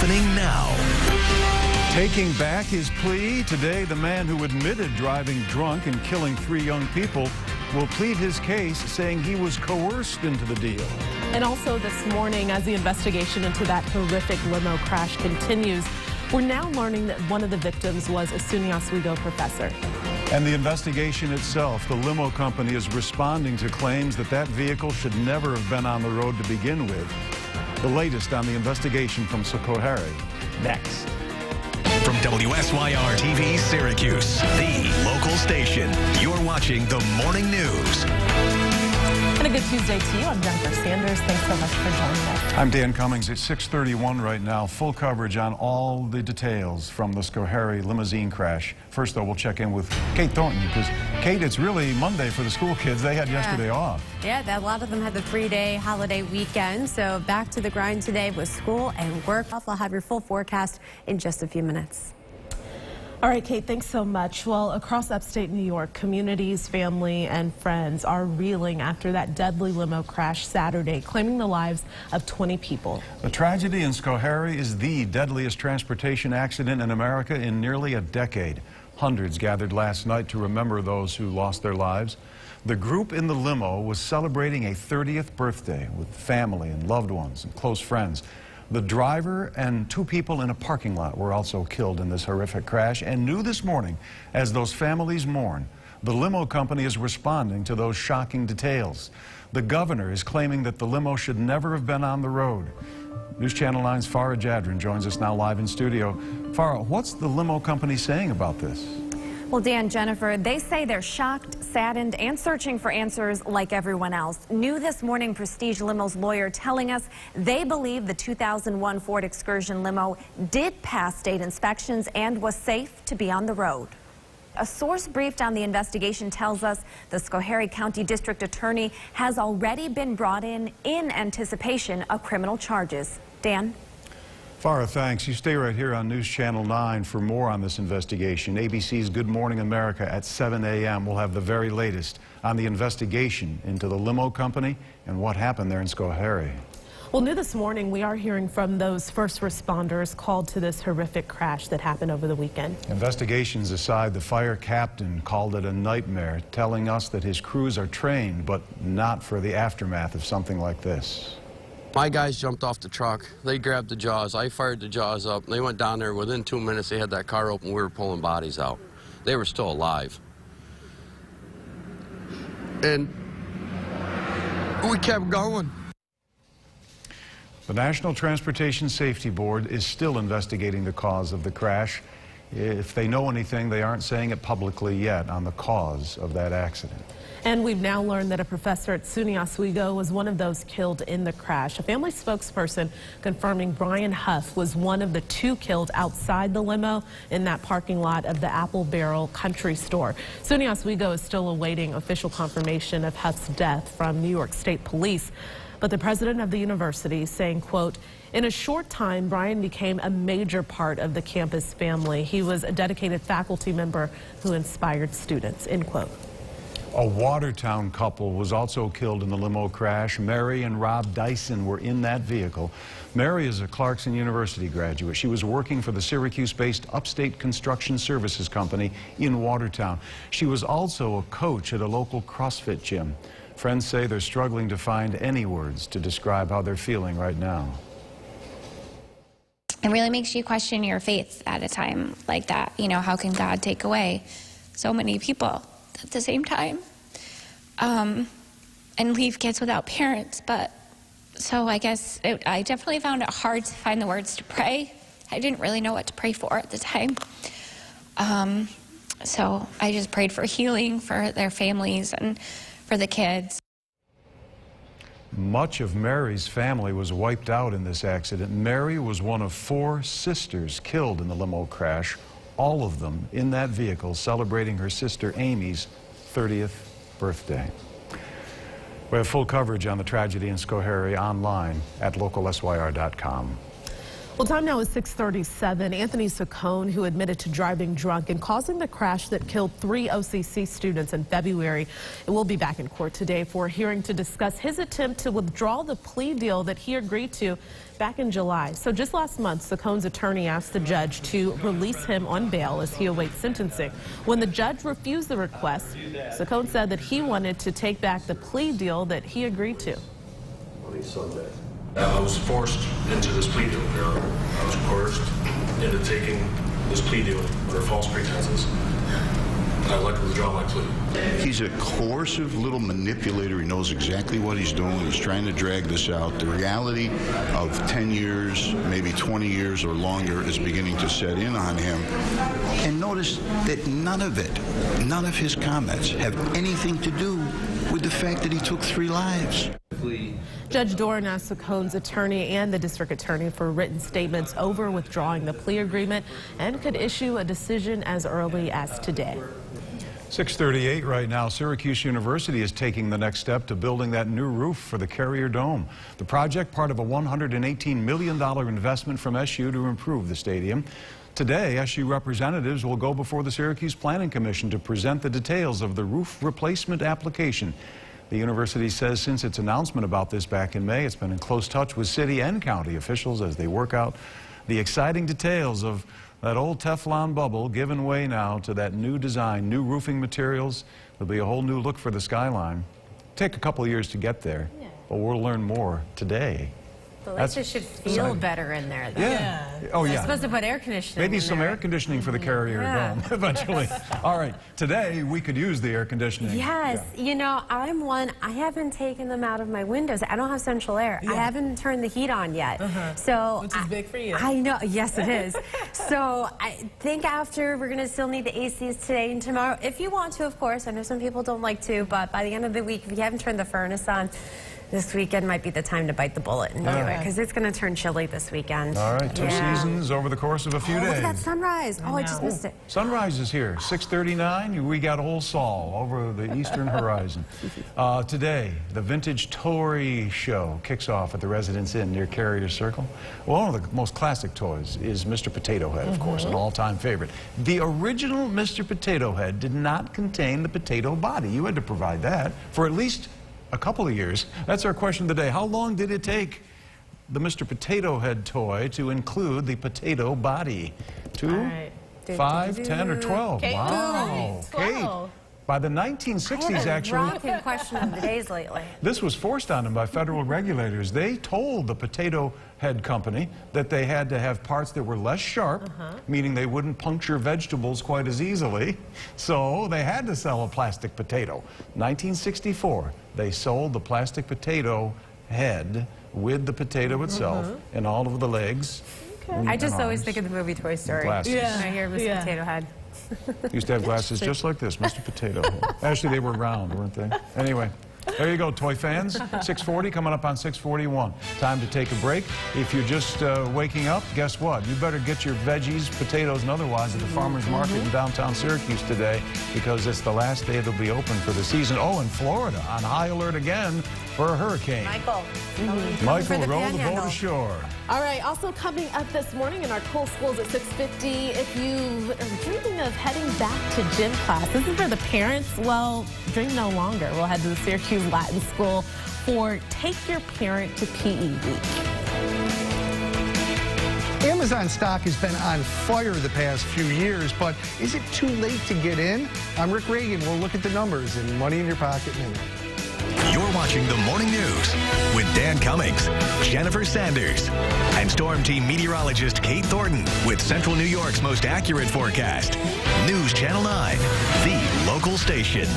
happening now. Taking back his plea, today the man who admitted driving drunk and killing 3 young people will plead his case, saying he was coerced into the deal. And also this morning, as the investigation into that horrific limo crash continues, we're now learning that one of the victims was a SUNY Oswego professor. And the investigation itself, the limo company is responding to claims that that vehicle should never have been on the road to begin with. The latest on the investigation from Schoharie, next. From WSYR TV Syracuse, the local station, you're watching the Morning News. And a good Tuesday to you. I'm Jennifer Sanders. Thanks so much for joining us. I'm Dan Cummings. It's 6:31 right now. Full coverage on all the details from the Schoharie limousine crash. First, though, we'll check in with Kate Thornton, because, Kate, it's really Monday for the school kids. They had yesterday off. Yeah, a lot of them had the 3-day holiday weekend. So back to the grind today with school and work. I'll have your full forecast in just a few minutes. All right, Kate, thanks so much. Well, across upstate New York, communities, family, and friends are reeling after that deadly limo crash Saturday, claiming the lives of 20 people. The tragedy in Schoharie is the deadliest transportation accident in America in nearly a decade. Hundreds gathered last night to remember those who lost their lives. The group in the limo was celebrating a 30th birthday with family and loved ones and close friends. The driver and 2 people in a parking lot were also killed in this horrific crash, and new this morning, as those families mourn, the limo company is responding to those shocking details. The governor is claiming that the limo should never have been on the road. News Channel 9's Farah Jadrin joins us now live in studio. Farah, what's the limo company saying about this? Well, Dan, Jennifer, they say they're shocked, saddened, and searching for answers like everyone else. New this morning, Prestige Limo's lawyer telling us they believe the 2001 Ford Excursion limo did pass state inspections and was safe to be on the road. A source briefed on the investigation tells us the Schoharie County District Attorney has already been brought in anticipation of criminal charges. Dan? Farah, thanks. You stay right here on News Channel 9 for more on this investigation. ABC's Good Morning America at 7 a.m. will have the very latest on the investigation into the limo company and what happened there in Schoharie. Well, new this morning, we are hearing from those first responders called to this horrific crash that happened over the weekend. Investigations aside, the fire captain called it a nightmare, telling us that his crews are trained, but not for the aftermath of something like this. My guys jumped off the truck. They grabbed the jaws. I fired the jaws up. They went down there. Within 2 minutes, they had that car open. We were pulling bodies out. They were still alive. And we kept going. The National Transportation Safety Board is still investigating the cause of the crash. If they know anything, they aren't saying it publicly yet on the cause of that accident. And we've now learned that a professor at SUNY Oswego was one of those killed in the crash. A family spokesperson confirming Brian Huff was one of the 2 killed outside the limo in that parking lot of the Apple Barrel Country Store. SUNY Oswego is still awaiting official confirmation of Huff's death from New York State Police. But the president of the university saying, quote, "In a short time, Brian became a major part of the campus family. He was a dedicated faculty member who inspired students," end quote. A Watertown couple was also killed in the limo crash. Mary and Rob Dyson were in that vehicle. Mary is a Clarkson University graduate. She was working for the Syracuse-based Upstate Construction Services Company in Watertown. She was also a coach at a local CrossFit gym. Friends say they're struggling to find any words to describe how they're feeling right now. It really makes you question your faith at a time like that. You know, how can God take away so many people at the same time and leave kids without parents? But so I guess I definitely found it hard to find the words to pray. I didn't really know what to pray for at the time. So I just prayed for healing for their families and for the kids. Much of Mary's family was wiped out in this accident. Mary was one of 4 sisters killed in the limo crash, all of them in that vehicle celebrating her sister Amy's 30th birthday. We have full coverage on the tragedy in Schoharie online at localsyr.com. Well, time now is 6:37. Anthony Schoharie, who admitted to driving drunk and causing the crash that killed 3 OCC students in February, will be back in court today for a hearing to discuss his attempt to withdraw the plea deal that he agreed to back in July. So just last month, Schocharie's attorney asked the judge to release him on bail as he awaits sentencing. When the judge refused the request, Schoharie said that he wanted to take back the plea deal that he agreed to. I was forced into this plea deal. I was coerced into taking this plea deal under false pretenses. I'd like to withdraw my plea. He's a coercive little manipulator. He knows exactly what he's doing. He's trying to drag this out. The reality of 10 years, maybe 20 years or longer is beginning to set in on him. And notice that none of his comments have anything to do with the fact that he took 3 lives. Judge Doran asked Schocharie's attorney and the district attorney for written statements over withdrawing the plea agreement and could issue a decision as early as today. 6:38 right now. Syracuse University is taking the next step to building that new roof for the Carrier Dome. The project, part of a $118 million investment from SU to improve the stadium. Today, SU representatives will go before the Syracuse Planning Commission to present the details of the roof replacement application. The university says since its announcement about this back in May, it's been in close touch with city and county officials as they work out the exciting details of that old Teflon bubble giving way now to that new design, new roofing materials. There'll be a whole new look for the skyline. Take a couple of years to get there, but we'll learn more today. The lights should feel better in there, though. Yeah. Oh, yeah. They're supposed to put air conditioning Maybe in some there. air conditioning for the Carrier Dome eventually. All right. Today, we could use the air conditioning. Yes. Yeah. You know, I'm one, I haven't taken them out of my windows. I don't have central air. I haven't turned the heat on yet. So Which is big for you. I know. Yes, it is. So I think after, we're going to still need the ACs today and tomorrow. If you want to, of course. I know some people don't like to, but by the end of the week, if you haven't turned the furnace on, this weekend might be the time to bite the bullet and do it, because it's going to turn chilly this weekend. All right, 2 seasons over the course of a few days. Look at that sunrise. I just missed it. Sunrise is here, 6:39. We got Old Sol over the eastern horizon. Today, the Vintage Toy Show kicks off at the Residence Inn near Carrier Circle. Well, one of the most classic toys is Mr. Potato Head, of course, an all-time favorite. The original Mr. Potato Head did not contain the potato body. You had to provide that for at least a couple of years. That's our question of the day. How long did it take the Mr. Potato Head toy to include the potato body? 2, 5, 10, or 12? Kate, Wow. 12. Kate. By the 1960s, actually, Rocking question of the days lately. this was forced on them by federal regulators. They told the Potato Head Company that they had to have parts that were less sharp, meaning they wouldn't puncture vegetables quite as easily. So they had to sell a plastic potato. 1964, they sold the plastic potato head with the potato itself and all of the legs. I just always think of the movie Toy Story. Glasses. When I hear Mr. Potato Head. Used to have glasses just like this, Mr. Potato Head. Actually, they were round, weren't they? Anyway, there you go, toy fans. 6:40 coming up on 6:41. Time to take a break. If you're just waking up, guess what? You better get your veggies, potatoes, and otherwise at the farmer's market in downtown Syracuse today, because it's the last day it'll be open for the season. Oh, in Florida, on high alert again for a hurricane. Michael. Michael, roll the boat ashore. All right, also coming up this morning in our Cool Schools at 6:50, if you are dreaming of heading back to gym class, this is for the parents, well, dream no longer. We'll head to the Syracuse Latin School for Take Your Parent to PE Week. Amazon stock has been on fire the past few years, but is it too late to get in? I'm Rick Reagan. We'll look at the numbers in Money in Your Pocket Minute. You're watching the Morning News with Dan Cummings, Jennifer Sanders, and Storm Team meteorologist Kate Thornton with Central New York's most accurate forecast. News Channel 9, the local station.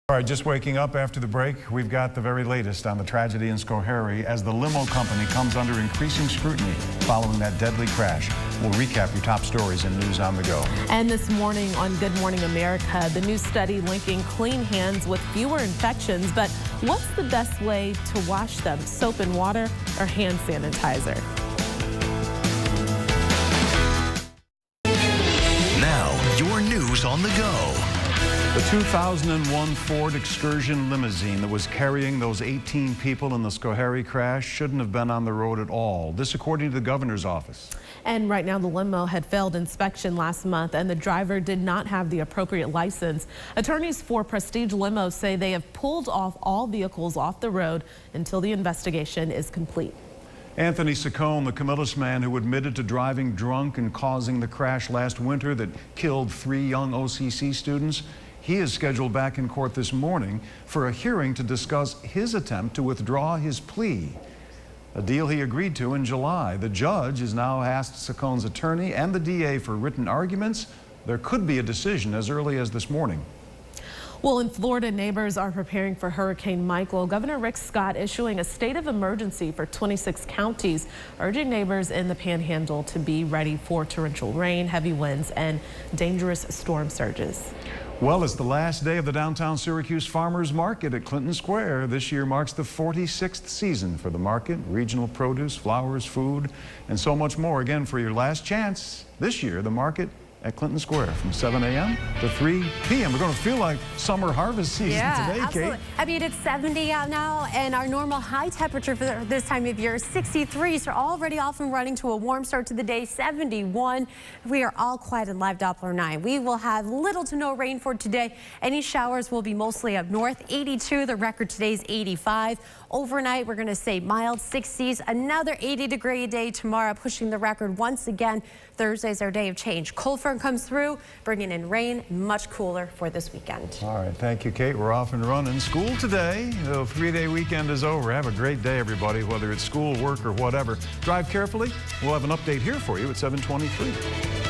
All right, just waking up after the break, we've got the very latest on the tragedy in Schoharie as the limo company comes under increasing scrutiny following that deadly crash. We'll recap your top stories in News on the Go. And this morning on Good Morning America, the new study linking clean hands with fewer infections. But what's the best way to wash them? Soap and water or hand sanitizer? Now, your News on the Go. The 2001 Ford Excursion limousine that was carrying those 18 people in the Schoharie crash shouldn't have been on the road at all. This according to the governor's office. And right now the limo had failed inspection last month and the driver did not have the appropriate license. Attorneys for Prestige Limos say they have pulled off all vehicles off the road until the investigation is complete. Anthony Saccone, the Camillus man who admitted to driving drunk and causing the crash last winter that killed 3 young OCC students, he is scheduled back in court this morning for a hearing to discuss his attempt to withdraw his plea, a deal he agreed to in July. The judge has now asked Saccone's attorney and the DA for written arguments. There could be a decision as early as this morning. Well, in Florida, neighbors are preparing for Hurricane Michael. Governor Rick Scott issuing a state of emergency for 26 counties, urging neighbors in the Panhandle to be ready for torrential rain, heavy winds, and dangerous storm surges. Well, it's the last day of the downtown Syracuse Farmers Market at Clinton Square. This year marks the 46th season for the market. Regional produce, flowers, food, and so much more. Again, for your last chance this year, the market at Clinton Square from 7 a.m. to 3 p.m. We're going to feel like summer harvest season today, absolutely. Kate. I mean, it's 70 out now, and our normal high temperature for this time of year is 63, so already off and running to a warm start to the day, 71. We are all quiet in live Doppler 9. We will have little to no rain for today. Any showers will be mostly up north. 82, the record today is 85. Overnight, we're going to say mild 60s. Another 80-degree day tomorrow, pushing the record once again. Thursday's our day of change. Cold front comes through, bringing in rain, much cooler for this weekend. All right, thank you, Kate. We're off and running. School today. The 3-day weekend is over. Have a great day, everybody, whether it's school, work, or whatever. Drive carefully. We'll have an update here for you at 7:23.